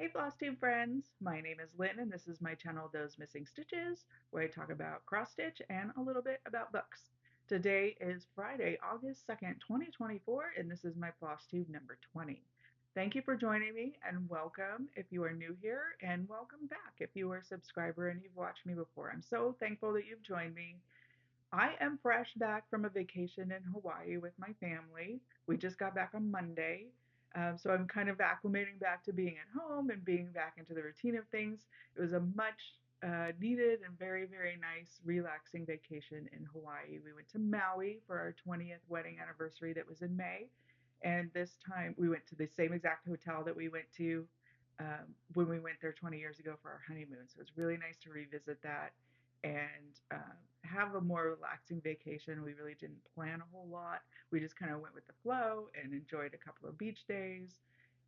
Hey Flosstube friends, my name is Lynn and this is my channel Those Missing Stitches, where I talk about cross stitch and a little bit about books. Today is Friday, August 2nd, 2024, and this is my Flosstube number 20. Thank you for joining me and welcome if you are new here, and welcome back if you are a subscriber and you've watched me before. I'm so thankful that you've joined me. I am fresh back from a vacation in Hawaii with my family. We just got back on Monday. So I'm kind of acclimating back to being at home and being back into the routine of things. It was a much needed and very, very nice, relaxing vacation in Hawaii. We went to Maui for our 20th wedding anniversary that was in May. And this time we went to the same exact hotel that we went to when we went there 20 years ago for our honeymoon. So it was really nice to revisit that and have a more relaxing vacation. We really didn't plan a whole lot. We just kind of went with the flow and enjoyed a couple of beach days.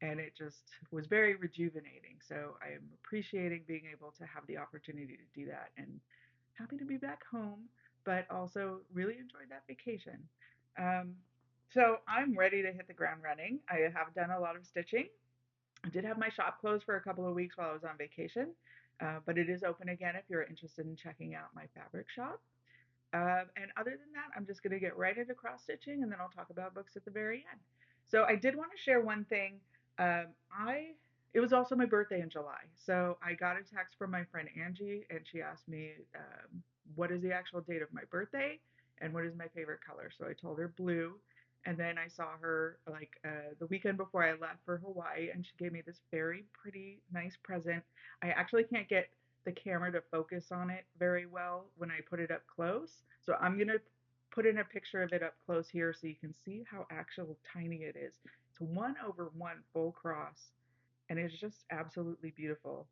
And it just was very rejuvenating. So I am appreciating being able to have the opportunity to do that and happy to be back home, but also really enjoyed that vacation. Um, so I'm ready to hit the ground running. I have done a lot of stitching. I did have my shop closed for a couple of weeks while I was on vacation, but it is open again if you're interested in checking out my fabric shop. And other than that, I'm just going to get right into cross stitching and then I'll talk about books at the very end. So I did want to share one thing. I It was also my birthday in July, so I got a text from my friend Angie, and she asked me what is the actual date of my birthday and what is my favorite color. So I told her blue, and then I saw her like the weekend before I left for Hawaii, and she gave me this very pretty, nice present. I actually can't get the camera to focus on it very well when I put it up close. So I'm going to put in a picture of it up close here so you can see how actual tiny it is. It's 1/1 full cross and it's just absolutely beautiful.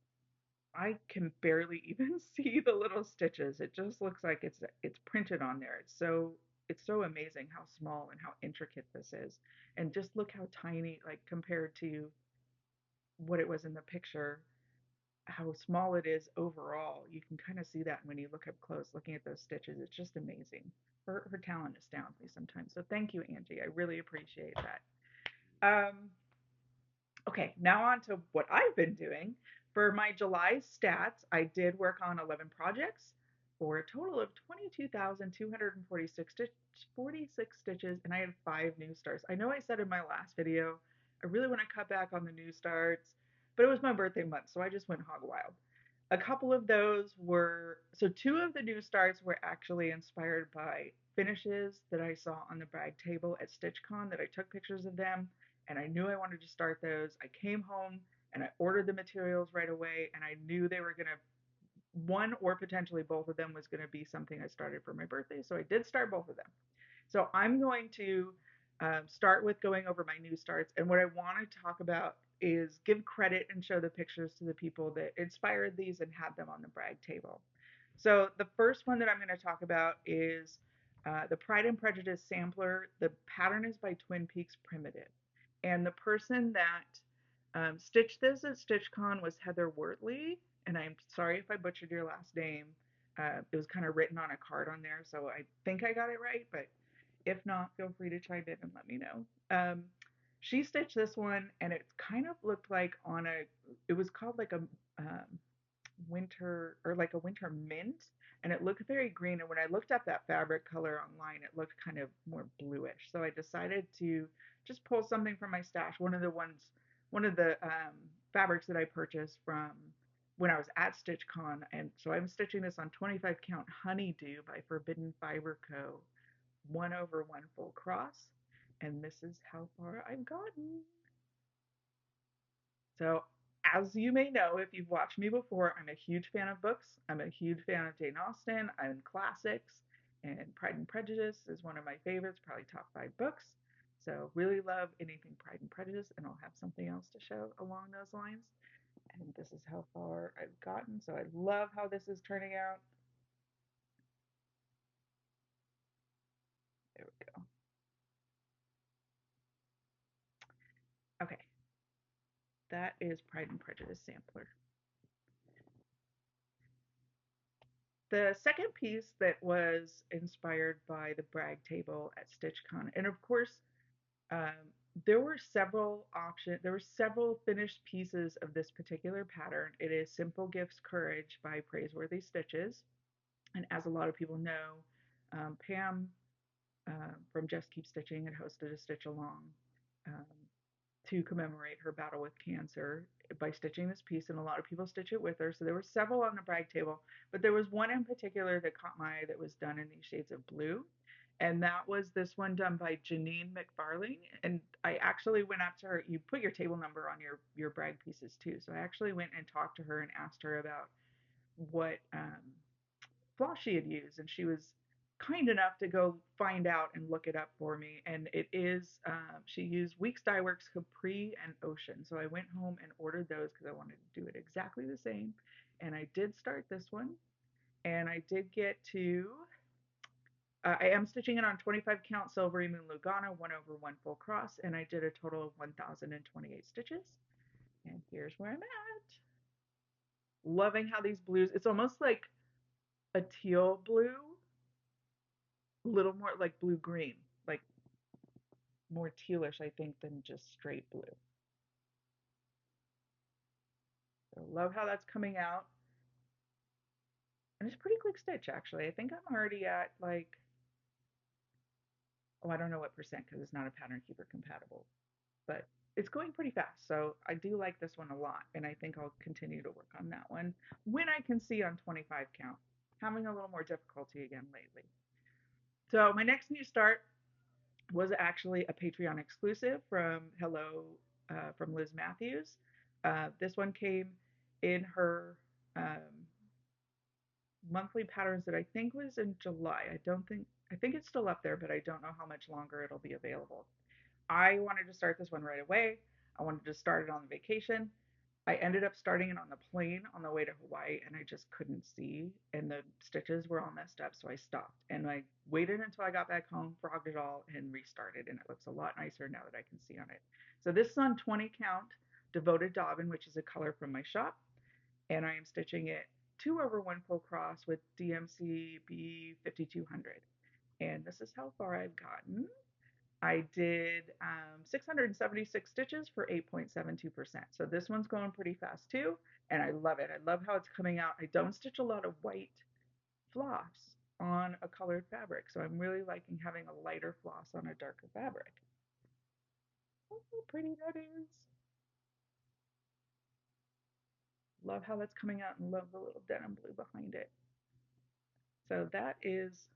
I can barely even see the little stitches. It just looks like it's printed on there. It's so amazing how small and how intricate this is. And just look how tiny, like compared to what it was in the picture, how small it is overall. You can kind of see that when you look up close, looking at those stitches. It's just amazing. Her talent astounds me sometimes. So thank you, Angie. I really appreciate that. Okay, now on to what I've been doing. For my July stats, I did work on 11 projects for a total of 22,246 46 stitches, and I had 5 new starts. I know I said in my last video, I really want to cut back on the new starts, but it was my birthday month, so I just went hog wild. A couple of those were, so 2 of the new starts were actually inspired by finishes that I saw on the brag table at StitchCon that I took pictures of them and I knew I wanted to start those. I came home and I ordered the materials right away and I knew they were going to, one or potentially both of them was going to be something I started for my birthday. So I did start both of them. So I'm going to start with going over my new starts. And what I want to talk about is give credit and show the pictures to the people that inspired these and had them on the brag table. So the first one that I'm going to talk about is the Pride and Prejudice sampler. The pattern is by Twin Peaks Primitive. And the person that stitched this at StitchCon was Heather Wortley. And I'm sorry if I butchered your last name. It was kind of written on a card on there, so I think I got it right, but if not, feel free to chime in and let me know. She stitched this one, and it kind of looked like it was called like a winter or like a winter mint, and it looked very green. And when I looked up that fabric color online, it looked kind of more bluish. So I decided to just pull something from my stash. One of the fabrics that I purchased from when I was at StitchCon, and so I'm stitching this on 25 count Honeydew by Forbidden Fiber Co. 1/1 full cross, and this is how far I've gotten. So, as you may know, if you've watched me before, I'm a huge fan of books. I'm a huge fan of Jane Austen. I'm classics, and Pride and Prejudice is one of my favorites, probably top 5 books. So, really love anything Pride and Prejudice, and I'll have something else to show along those lines. And this is how far I've gotten. So, I love how this is turning out. There we go. Okay, that is Pride and Prejudice sampler. The second piece that was inspired by the brag table at StitchCon, and of course, um, There were several options. There were several finished pieces of this particular pattern. It is Simple Gifts Courage by Praiseworthy Stitches. And as a lot of people know, Pam from Just Keep Stitching had hosted a stitch along um, to commemorate her battle with cancer by stitching this piece, and a lot of people stitch it with her. So there were several on the brag table, but there was one in particular that caught my eye that was done in these shades of blue. And that was this one done by Janine McFarling. And I actually went up to her. You put your table number on your brag pieces too. So I actually went and talked to her and asked her about what floss she had used, and she was kind enough to go find out and look it up for me. And it is she used Weeks Dye Works Capri and Ocean. So I went home and ordered those because I wanted to do it exactly the same. And I did start this one, and I did get to. I am stitching it on 25 count Silvery Moon Lugana, 1/1 full cross, and I did a total of 1,028 stitches. And here's where I'm at. Loving how these blues, it's almost like a teal blue, a little more like blue green, like more tealish, I think, than just straight blue. So love how that's coming out. And it's a pretty quick stitch, actually. I think I'm already at like, oh, I don't know what percent because it's not a pattern keeper compatible, but it's going pretty fast. So I do like this one a lot, and I think I'll continue to work on that one when I can see on 25 count. Having a little more difficulty again lately. So my next new start was actually a Patreon exclusive from from Liz Matthews. This one came in her monthly patterns that I think was in July. I think it's still up there, but I don't know how much longer it'll be available. I wanted to start this one right away. I wanted to start it on the vacation. I ended up starting it on the plane on the way to Hawaii, and I just couldn't see, and the stitches were all messed up, so I stopped. And I waited until I got back home, frogged it all, and restarted, and it looks a lot nicer now that I can see on it. So this is on 20 count Devoted Dobbin, which is a color from my shop, and I am stitching it 2/1 full cross with DMC B5200. And this is how far I've gotten. I did 676 stitches for 8.72%. So this one's going pretty fast too, and I love it. I love how it's coming out. I don't stitch a lot of white floss on a colored fabric, so I'm really liking having a lighter floss on a darker fabric. Oh, how pretty that is. Love how that's coming out, and love the little denim blue behind it. So that is,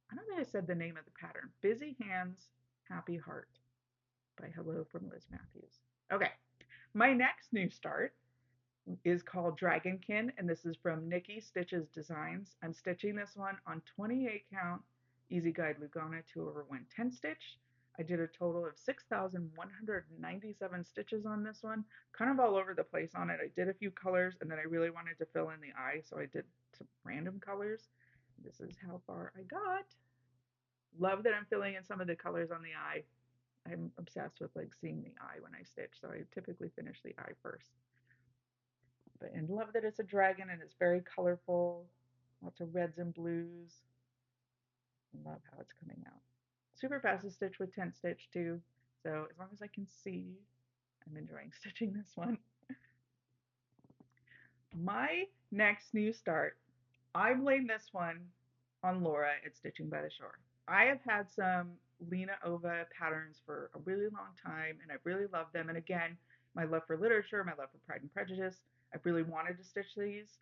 I don't think I said the name of the pattern. Busy Hands, Happy Heart by Hello from Liz Matthews. Okay, my next new start is called Dragonkin, and this is from Nikki Stitches Designs. I'm stitching this one on 28 count Easy Guide Lugana 2/1 10 stitch. I did a total of 6,197 stitches on this one, kind of all over the place on it. I did a few colors, and then I really wanted to fill in the eye, so I did some random colors. This is how far I got. Love that I'm filling in some of the colors on the eye. I'm obsessed with like seeing the eye when I stitch, so I typically finish the eye first. But and love that it's a dragon and it's very colorful, lots of reds and blues. Love how it's coming out. Super fast to stitch with 10 stitch too. So as long as I can see, I'm enjoying stitching this one. My next new start, I blame this one on Laura at Stitching by the Shore. I have had some Lena Ova patterns for a really long time, and I've really loved them. And again, my love for literature, my love for Pride and Prejudice, I've really wanted to stitch these.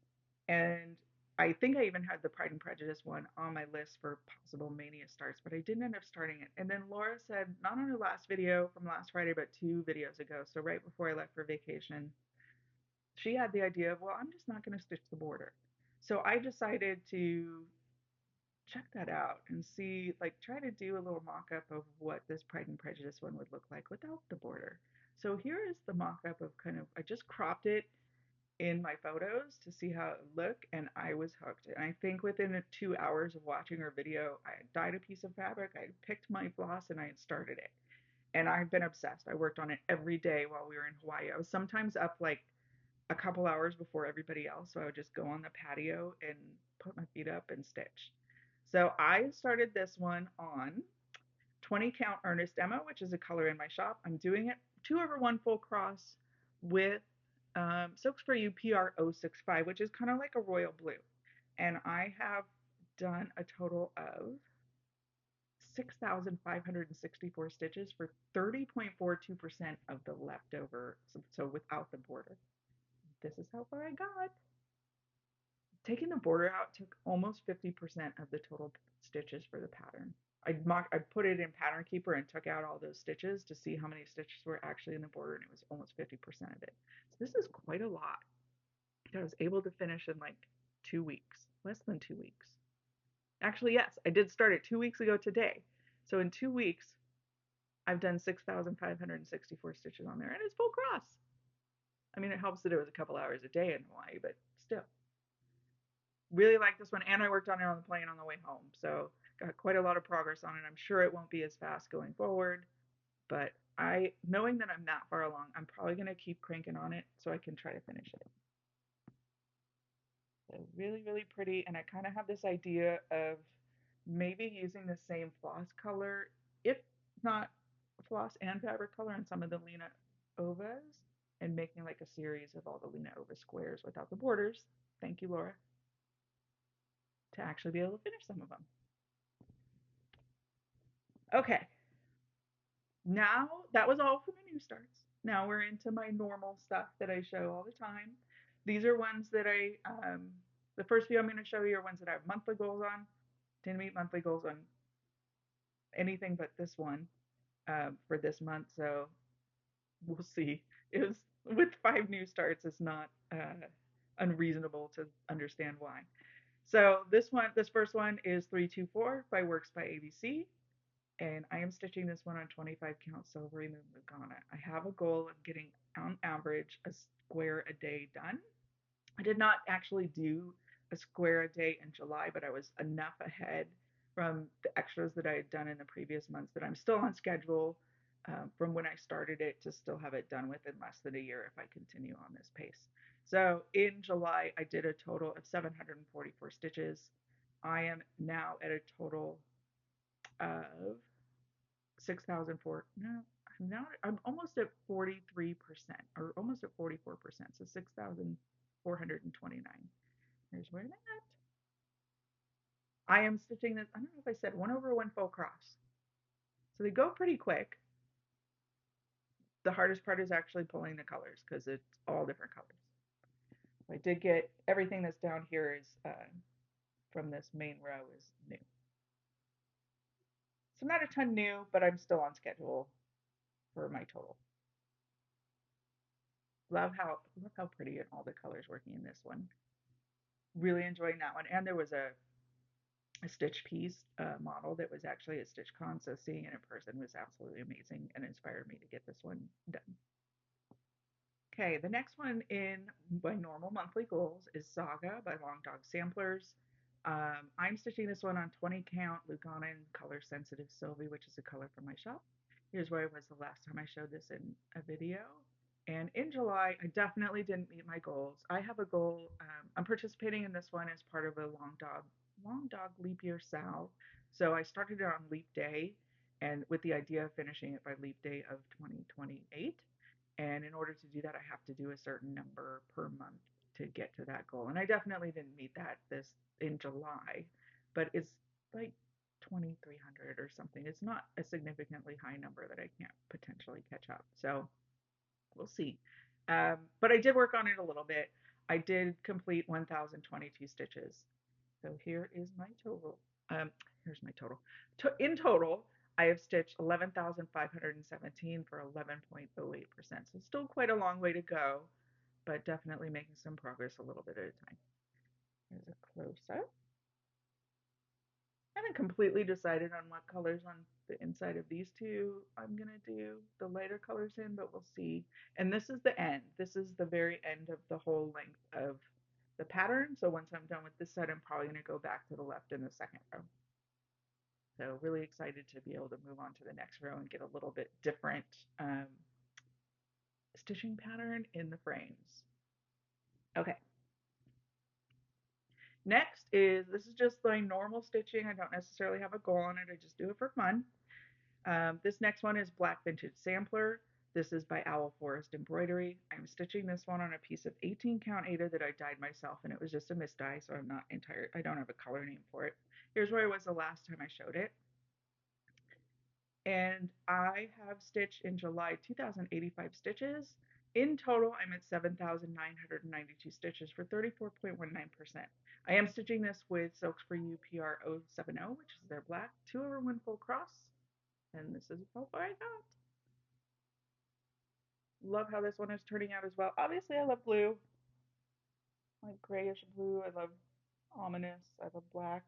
And I think I even had the Pride and Prejudice one on my list for possible Mania starts, but I didn't end up starting it. And then Laura said, not on her last video from last Friday, but 2 videos ago, so right before I left for vacation, she had the idea of, well, I'm just not going to stitch the border. So I decided to check that out and see, like, try to do a little mock-up of what this Pride and Prejudice one would look like without the border. So here is the mock-up of kind of, I just cropped it in my photos to see how it looked, and I was hooked. And I think within 2 hours of watching her video, I had dyed a piece of fabric, I had picked my floss, and I had started it. And I've been obsessed. I worked on it every day while we were in Hawaii. I was sometimes up like a couple hours before everybody else, so I would just go on the patio and put my feet up and stitch. So I started this one on 20 count earnest Emma, which is a color in my shop. I'm doing it 2/1 full cross with Silks for You PR065, which is kind of like a royal blue. And I have done a total of 6,564 stitches for 30.42% of the leftover, so without the border. This is how far I got. Taking the border out took almost 50% of the total stitches for the pattern. I put it in Pattern Keeper and took out all those stitches to see how many stitches were actually in the border, and it was almost 50% of it. So this is quite a lot. I was able to finish in like 2 weeks, less than 2 weeks. Actually, yes, I did start it 2 weeks ago today. So in 2 weeks, I've done 6,564 stitches on there, and it's full cross. I mean, it helps that it was a couple hours a day in Hawaii, but still. Really like this one, and I worked on it on the plane on the way home, so got quite a lot of progress on it. I'm sure it won't be as fast going forward, but knowing that I'm that far along, I'm probably going to keep cranking on it so I can try to finish it. So really, really pretty, and I kind of have this idea of maybe using the same floss color, if not floss and fabric color, on some of the Lena Ovas, and making like a series of all the Lena Ova squares without the borders. Thank you, Laura, to actually be able to finish some of them. Okay, now that was all for my new starts. Now we're into my normal stuff that I show all the time. These are ones that the first few I'm going to show you are ones that I have monthly goals on. Didn't meet monthly goals on anything but this one for this month, so we'll see. It was with 5 new starts, it's not unreasonable to understand why. So this first one is 324 by Works by ABC. And I am stitching this one on 25 count silvery moon Lugana. I have a goal of getting on average a square a day done. I did not actually do a square a day in July, but I was enough ahead from the extras that I had done in the previous months that I'm still on schedule from when I started it to still have it done within less than a year if I continue on this pace. So in July, I did a total of 744 stitches. I am now at a total of 6,004. No, I'm almost at 43%, or almost at 44%. So 6,429. Here's where I'm at. I am stitching this, I don't know if I said 1/1 full cross. So they go pretty quick. The hardest part is actually pulling the colors because it's all different colors. I did get everything that's down here is from this main row is new. So not a ton new, but I'm still on schedule for my total. Love how pretty and all the colors working in this one. Really enjoying that one. And there was a Stitch piece model that was actually at StitchCon, so seeing it in person was absolutely amazing and inspired me to get this one done. Okay, the next one in my normal monthly goals is Saga by Long Dog Samplers. I'm stitching this one on 20 count Lugana in color sensitive Sylvie, which is a color from my shop. Here's where I was the last time I showed this in a video. And in July, I definitely didn't meet my goals. I have a goal. I'm participating in this one as part of a long dog leap year Sal. So I started it on leap day, and with the idea of finishing it by leap day of 2028. And in order to do that, I have to do a certain number per month to get to that goal. And I definitely didn't meet that this in July, but it's like 2,300 or something. It's not a significantly high number that I can't potentially catch up. So we'll see. But I did work on it a little bit. I did complete 1,022 stitches. So here is my total. Here's my total. In total, I have stitched 11,517 for 11.08%. So still quite a long way to go, but definitely making some progress a little bit at a time. Here's a close-up. I haven't completely decided on what colors on the inside of these two I'm going to do the lighter colors in, but we'll see. And this is the end. This is the very end of the whole length of the pattern. So once I'm done with this set, I'm probably going to go back to the left in the second row. So really excited to be able to move on to the next row and get a little bit different stitching pattern in the frames. Okay. Next this is just my normal stitching. I don't necessarily have a goal on it. I just do it for fun. This next one is Black Vintage Sampler. This is by Owl Forest Embroidery. I'm stitching this one on a piece of 18 count Aida that I dyed myself, and it was just a misdye, so I don't have a color name for it. Here's where I was the last time I showed it. And I have stitched in July 2,085 stitches. In total, I'm at 7,992 stitches for 34.19%. I am stitching this with Silks for You PR070, which is their black 2/1 full cross. And this is how far I got. Love how this one is turning out as well. Obviously, I love blue, like grayish blue. I love ominous. I love black.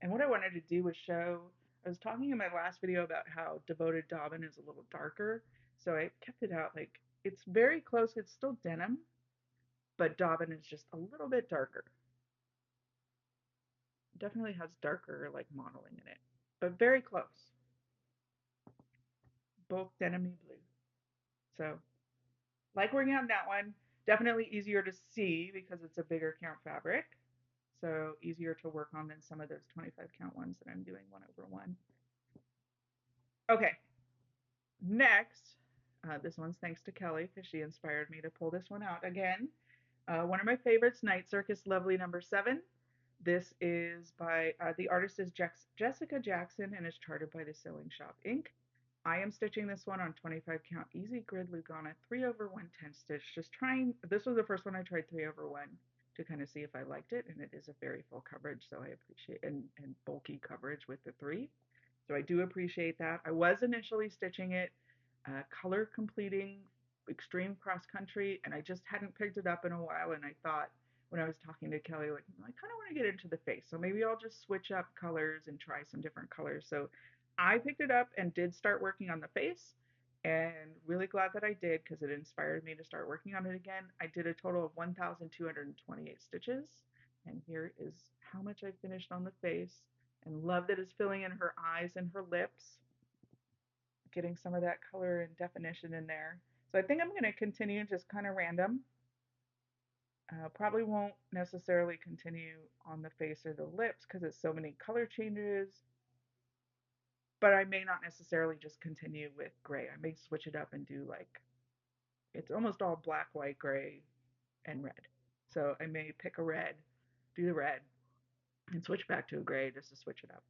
And what I wanted to do was show, I was talking in my last video about how Devoted Dobbin is a little darker. So I kept it out like, it's very close. It's still denim, but Dobbin is just a little bit darker. Definitely has darker like modeling in it, but very close. Both denim-y blue. So like working on that one. Definitely easier to see because it's a bigger count fabric. So easier to work on than some of those 25 count ones that I'm doing 1/1. Okay, next, this one's thanks to Kelly because she inspired me to pull this one out again. One of my favorites, Night Circus Lovely #7. This is by, the artist is Jessica Jackson and is charted by the Sewing Shop Inc. I am stitching this one on 25 count easy grid Lugana 3/110 stitch. Just trying, this was the first one I tried 3/1 to kind of see if I liked it, and it is a very full coverage, so I appreciate, and bulky coverage with the 3. So I do appreciate that. I was initially stitching it color completing extreme cross country, and I just hadn't picked it up in a while. And I thought when I was talking to Kelly, like, I kind of want to get into the face, so maybe I'll just switch up colors and try some different colors. So I picked it up and did start working on the face, and really glad that I did because it inspired me to start working on it again. I did a total of 1,228 stitches, and here is how much I finished on the face. And love that it's filling in her eyes and her lips, getting some of that color and definition in there. So I think I'm going to continue just kind of random. Probably won't necessarily continue on the face or the lips because it's so many color changes, but I may not necessarily just continue with gray. I may switch it up and do like, it's almost all black, white, gray, and red. So I may pick a red, do the red, and switch back to a gray just to switch it up.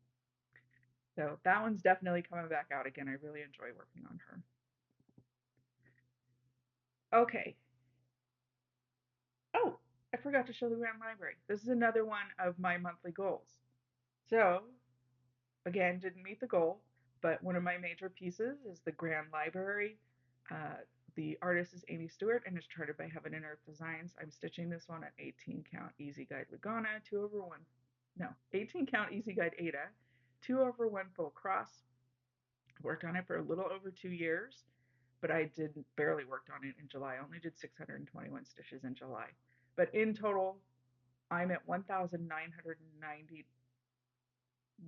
So that one's definitely coming back out again. I really enjoy working on her. Okay. Oh, I forgot to show the Grand Library. This is another one of my monthly goals. So, again, didn't meet the goal, but one of my major pieces is the Grand Library. The artist is Amy Stewart and is charted by Heaven and Earth Designs. I'm stitching this one at 18 count Easy Guide Lugana, 2/1. No, 18 count Easy Guide Aida, 2/1 full cross. Worked on it for a little over 2 years, but I did barely worked on it in July. I only did 621 stitches in July. But in total, I'm at 1,990,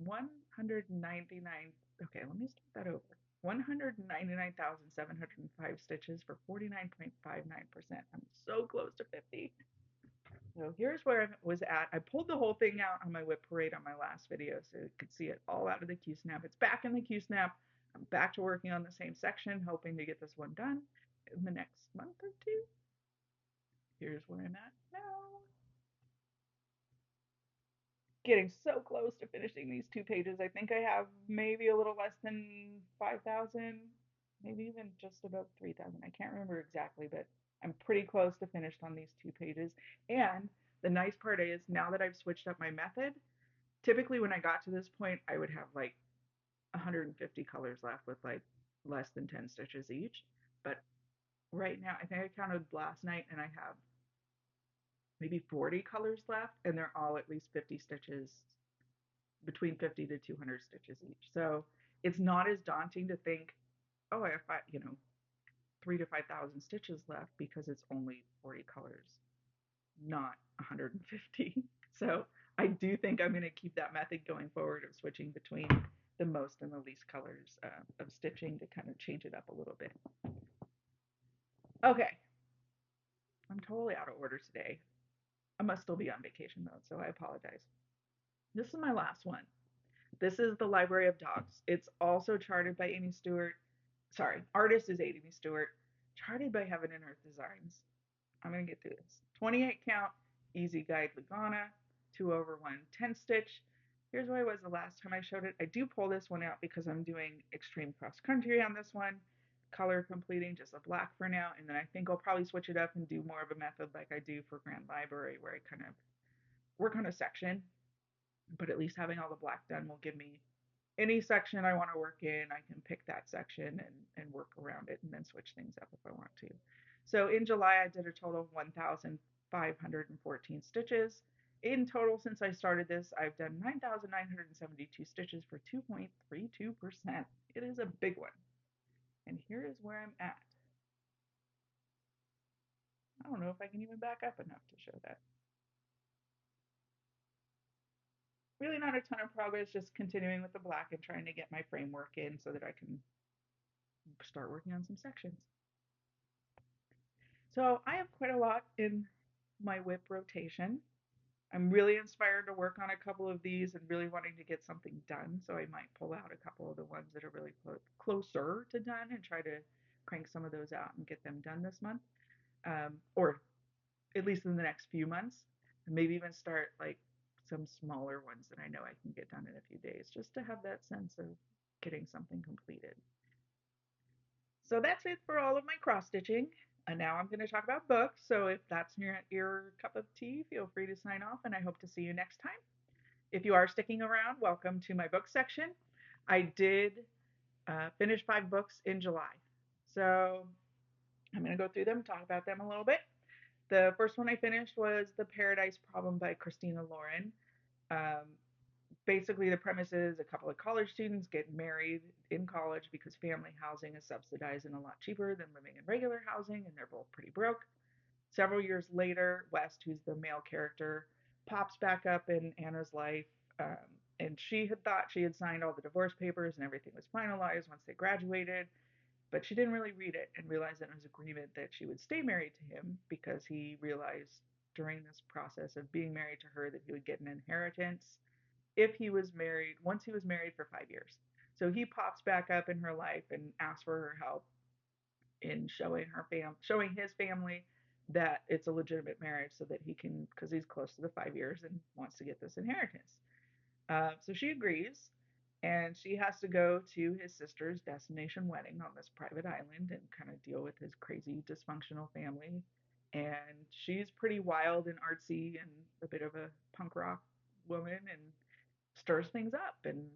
199. Okay, let me start that over. 199,705 stitches for 49.59%. I'm so close to 50. So here's where I was at. I pulled the whole thing out on my whip parade on my last video so you could see it all out of the Q-snap. It's back in the Q-snap. I'm back to working on the same section, hoping to get this one done in the next month or two. Here's where I'm at now. Getting so close to finishing these 2 pages. I think I have maybe a little less than 5,000, maybe even just about 3,000. I can't remember exactly, but I'm pretty close to finished on these 2 pages. And the nice part is now that I've switched up my method, typically when I got to this point, I would have like 150 colors left with like less than 10 stitches each. But right now, I think I counted last night and I have maybe 40 colors left, and they're all at least 50 stitches, between 50 to 200 stitches each. So it's not as daunting to think, oh, I have 3 to 5,000 stitches left because it's only 40 colors, not 150. So I do think I'm going to keep that method going forward of switching between the most and the least colors of stitching to kind of change it up a little bit. Okay, I'm totally out of order today. I must still be on vacation mode, so I apologize. This is my last one. This is The Library of Dogs. It's also charted by Amy Stewart. Sorry, artist is Amy Stewart. Charted by Heaven and Earth Designs. I'm going to get through this. 28 count, easy guide Lugana, 2 over 1 10 stitch. Here's where I was the last time I showed it. I do pull this one out because I'm doing extreme cross country on this one. Color completing just a black for now, and then I think I'll probably switch it up and do more of a method like I do for Grand Library where I kind of work on a section, but at least having all the black done will give me any section I want to work in. I can pick that section and work around it and then switch things up if I want to. So in July, I did a total of 1,514 stitches. In total, since I started this, I've done 9,972 stitches for 2.32%. It is a big one. And here is where I'm at. I don't know if I can even back up enough to show that. Really not a ton of progress, just continuing with the black and trying to get my framework in so that I can start working on some sections. So I have quite a lot in my whip rotation. I'm really inspired to work on a couple of these and really wanting to get something done. So I might pull out a couple of the ones that are really closer to done and try to crank some of those out and get them done this month, or at least in the next few months. And maybe even start like some smaller ones that I know I can get done in a few days, just to have that sense of getting something completed. So that's it for all of my cross stitching. And now I'm going to talk about books. So if that's your cup of tea, feel free to sign off, and I hope to see you next time. If you are sticking around, welcome to my book section. I did finish 5 books in July. So I'm going to go through them, talk about them a little bit. The first one I finished was The Paradise Problem by Christina Lauren. Um, Basically, the premise is a couple of college students get married in college because family housing is subsidized and a lot cheaper than living in regular housing, and they're both pretty broke. Several years later, West, who's the male character, pops back up in Anna's life, um, and she had thought she had signed all the divorce papers and everything was finalized once they graduated, but she didn't really read it and realize that it was agreement that she would stay married to him because he realized during this process of being married to her that he would get an inheritance if he was married, once he was married for 5 years. So he pops back up in her life and asks for her help in showing his family that it's a legitimate marriage so that he can, because he's close to the 5 years and wants to get this inheritance. So she agrees, and she has to go to his sister's destination wedding on this private island and kind of deal with his crazy dysfunctional family. And she's pretty wild and artsy and a bit of a punk rock woman and stirs things up and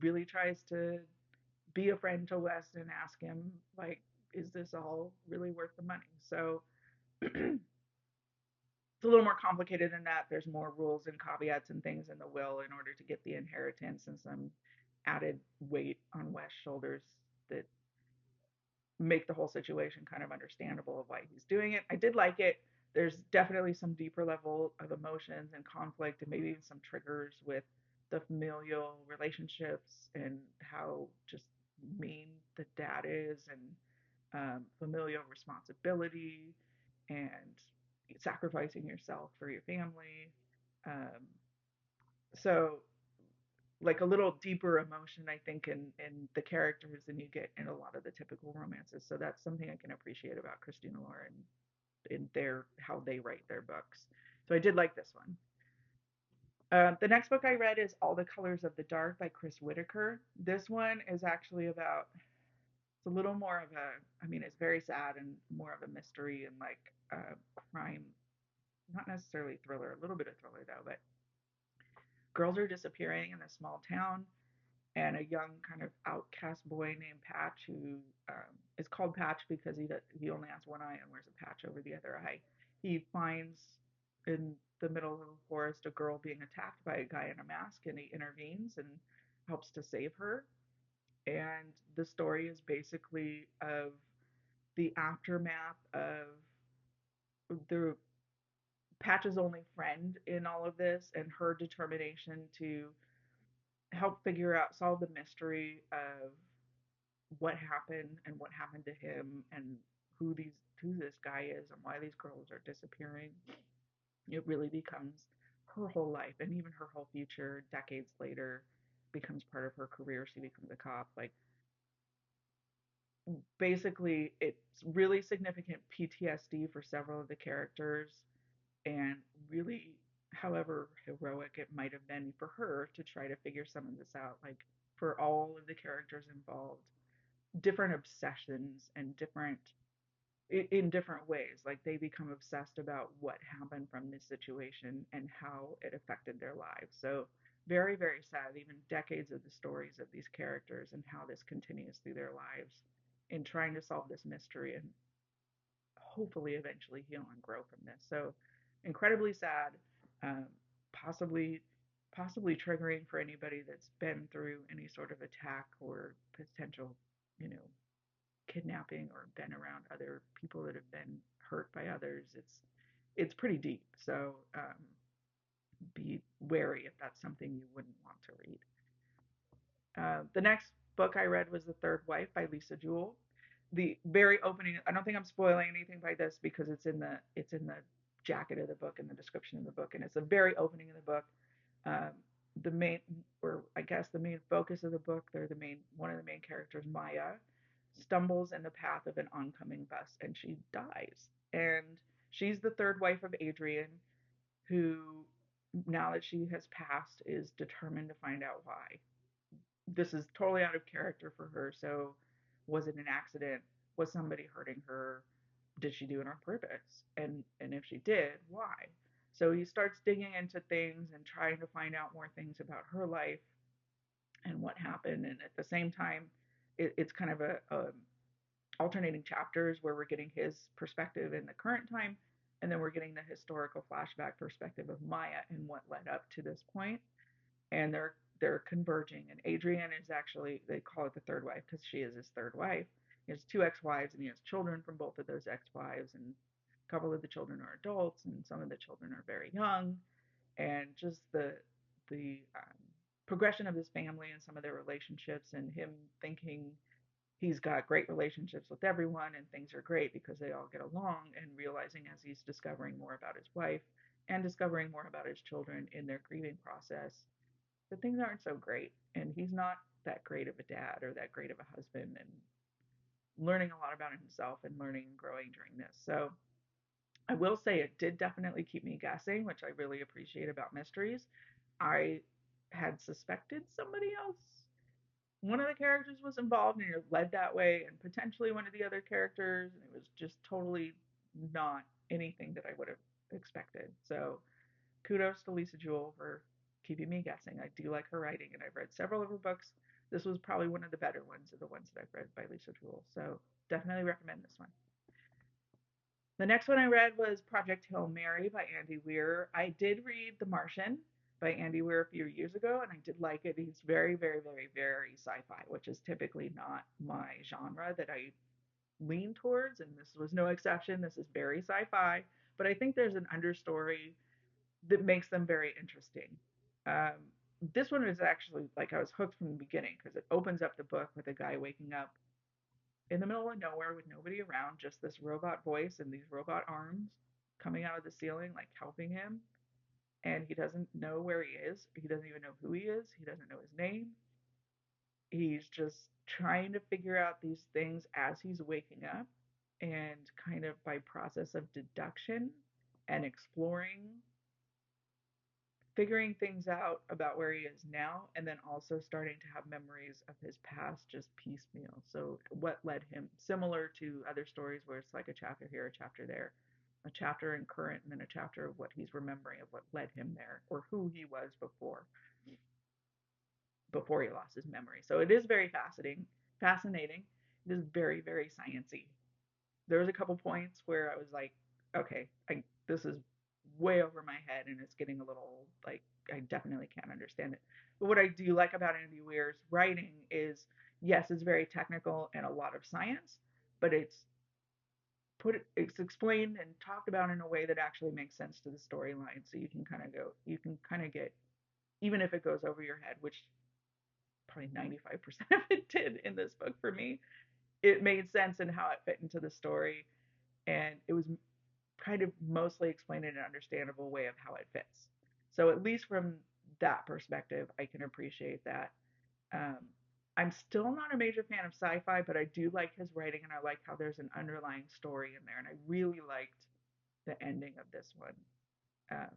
really tries to be a friend to West and ask him, like, is this all really worth the money? So it's a little more complicated than that. There's more rules and caveats and things in the will in order to get the inheritance and some added weight on West's shoulders that make the whole situation kind of understandable of why he's doing it. I did like it. There's definitely some deeper level of emotions and conflict and maybe even some triggers with the familial relationships and how just mean the dad is and familial responsibility and sacrificing yourself for your family. Um, so like a little deeper emotion, I think, in the characters than you get in a lot of the typical romances. So that's something I can appreciate about Christina Lauren in their how they write their books. So I did like this one. The next book I read is All the Colors of the Dark by Chris Whitaker. This one is actually about, it's a little more of a, I mean, it's very sad and more of a mystery and like crime, not necessarily thriller, a little bit of thriller though, but girls are disappearing in a small town, and a young kind of outcast boy named Patch, who is called Patch because he only has one eye and wears a patch over the other eye. He finds in the middle of the forest a girl being attacked by a guy in a mask, and he intervenes and helps to save her. And the story is basically of the aftermath of the Patch's only friend in all of this and her determination to help solve the mystery of what happened and what happened to him and who this guy is and why these girls are disappearing. It really becomes her whole life and even her whole future decades later becomes part of her career. She becomes a cop. Like basically, it's really significant PTSD for several of the characters, and really, however heroic it might have been for her to try to figure some of this out. Like for all of the characters involved, different obsessions and different in different ways. Like they become obsessed about what happened from this situation and how it affected their lives. So very, very sad, even decades of the stories of these characters and how this continues through their lives in trying to solve this mystery and hopefully eventually heal and grow from this. So incredibly sad, um, possibly possibly triggering for anybody that's been through any sort of attack or potential, you know, kidnapping or been around other people that have been hurt by others. It's pretty deep. So be wary if that's something you wouldn't want to read. The next book I read was The Third Wife by Lisa Jewell. The very opening, I don't think I'm spoiling anything by this because it's in the jacket of the book and the description of the book, and it's the very opening of the book. Um, the main, or I guess the main focus of the book, they're the main one of the main characters, Maya, stumbles in the path of an oncoming bus and she dies. And she's the third wife of Adrian, who, now that she has passed, is determined to find out why. This is totally out of character for her. So, was it an accident? Was somebody hurting her? Did she do it on purpose? And if she did, why? So he starts digging into things and trying to find out more things about her life and what happened. And at the same time, it's kind of a alternating chapters where we're getting his perspective in the current time, and then we're getting the historical flashback perspective of Maya and what led up to this point. And they're converging. And Adrian is actually, they call it the third wife because she is his third wife. He has two ex-wives and he has children from both of those ex-wives, and a couple of the children are adults and some of the children are very young. And just the progression of his family and some of their relationships, and him thinking he's got great relationships with everyone and things are great because they all get along, and realizing as he's discovering more about his wife and discovering more about his children in their grieving process that things aren't so great, and he's not that great of a dad or that great of a husband, and learning a lot about himself and learning and growing during this. So I will say it did definitely keep me guessing, which I really appreciate about mysteries. I had suspected somebody else, one of the characters was involved and you're led that way, and potentially one of the other characters, and it was just totally not anything that I would have expected. So kudos to Lisa Jewell for keeping me guessing. I do like her writing, and I've read several of her books. This was probably one of the better ones of the ones that I've read by Lisa Jewell, so definitely recommend this one. The next one I read was Project Hail Mary by Andy Weir. I did read The Martian by Andy Weir a few years ago, and I did like it. He's very, very, very, very sci-fi, which is typically not my genre that I lean towards, and this was no exception. This is very sci-fi, but I think there's an understory that makes them very interesting. Um, this one is actually like I was hooked from the beginning because it opens up the book with a guy waking up in the middle of nowhere with nobody around, just this robot voice and these robot arms coming out of the ceiling, like helping him. And he doesn't know where he is. He doesn't even know who he is. He doesn't know his name. He's just trying to figure out these things as he's waking up, and kind of by process of deduction and exploring, figuring things out about where he is now, and then also starting to have memories of his past just piecemeal. So, what led him, similar to other stories where it's like a chapter here, a chapter there, a chapter in current, and then a chapter of what he's remembering of what led him there or who he was before he lost his memory. So, it is very fascinating. It is very, very sciencey. There was a couple points where I was like, okay, this is way over my head and it's getting a little like I definitely can't understand it. But what I do like about Andy Weir's writing is, yes, it's very technical and a lot of science, but it's explained and talked about in a way that actually makes sense to the storyline. So you can kind of get, even if it goes over your head, which probably 95% of it did in this book for me, it made sense in how it fit into the story, and it was kind of mostly explained in an understandable way of how it fits. So at least from that perspective, I can appreciate that. Um, I'm still not a major fan of sci-fi, but I do like his writing, and I like how there's an underlying story in there. And I really liked the ending of this one, um,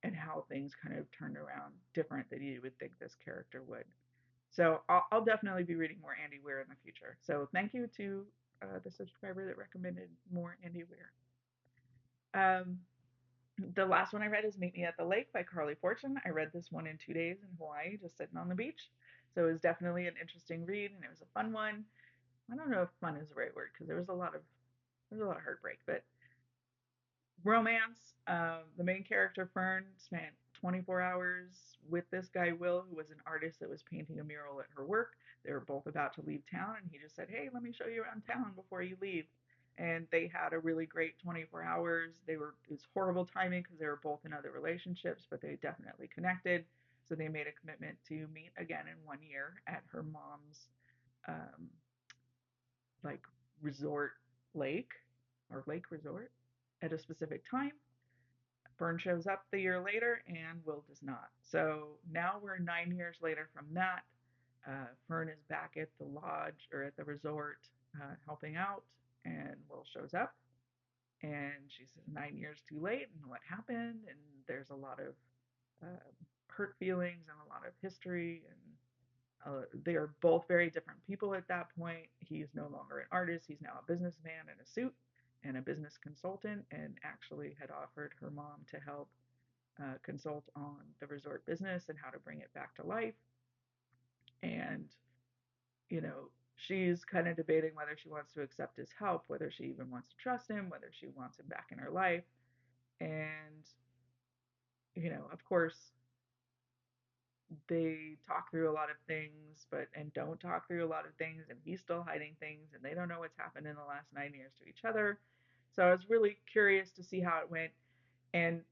and how things kind of turned around different than you would think this character would. So I'll definitely be reading more Andy Weir in the future. So thank you to the subscriber that recommended more Andy Weir. Um, the last one I read is Meet Me at the Lake by Carly Fortune. I read this one in 2 days in Hawaii, just sitting on the beach. So it was definitely an interesting read, and it was a fun one. I don't know if fun is the right word because there was a lot of heartbreak, but romance. The main character Fern spent 24 hours with this guy Will, who was an artist that was painting a mural at her work. They were both about to leave town, and he just said, "Hey, let me show you around town before you leave." And they had a really great 24 hours. It was horrible timing because they were both in other relationships, but they definitely connected. So they made a commitment to meet again in 1 year at her mom's um, like resort lake or lake resort at a specific time. Fern shows up the year later and Will does not. So now we're 9 years later from that. Fern is back at the lodge or at the resort helping out, and Will shows up and she says 9 years too late and what happened. And there's a lot of uh, hurt feelings and a lot of history, and they are both very different people at that point. He's no longer an artist, he's now a businessman in a suit and a business consultant, and actually had offered her mom to help consult on the resort business and how to bring it back to life. And, you know, she's kind of debating whether she wants to accept his help, whether she even wants to trust him, whether she wants him back in her life. And, of course, they talk through a lot of things, but and don't talk through a lot of things, and he's still hiding things, and they don't know what's happened in the last 9 years to each other. So I was really curious to see how it went. And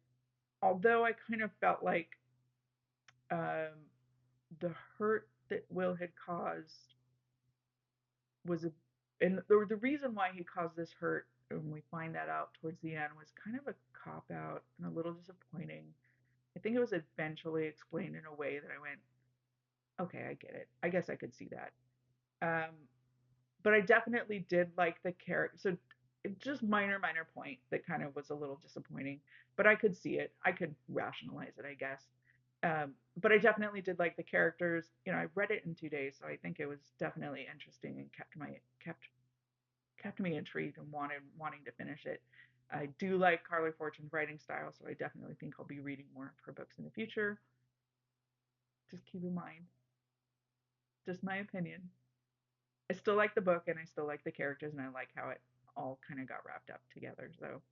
although I kind of felt like um, the hurt that Will had caused was a, and the reason why he caused this hurt, and we find that out towards the end, was kind of a cop out and a little disappointing. I think it was eventually explained in a way that I went, okay, I get it. I guess I could see that. Um, but I definitely did like the character. So just minor point that kind of was a little disappointing, but I could see it. I could rationalize it, I guess. But I definitely did like the characters. I read it in 2 days, so I think it was definitely interesting and kept me intrigued and wanting to finish it. I do like Carly Fortune's writing style, so I definitely think I'll be reading more of her books in the future. Just keep in mind, just my opinion. I still like the book and I still like the characters and I like how it all kind of got wrapped up together. So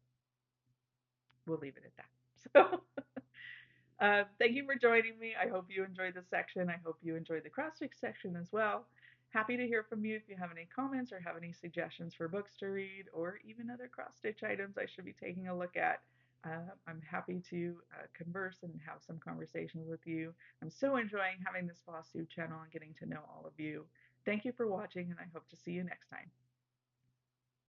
we'll leave it at that. So thank you for joining me. I hope you enjoyed this section. I hope you enjoyed the cross stitch section as well. Happy to hear from you if you have any comments or have any suggestions for books to read or even other cross stitch items I should be taking a look at. I'm happy to converse and have some conversations with you. I'm so enjoying having this Flosstube channel and getting to know all of you. Thank you for watching, and I hope to see you next time.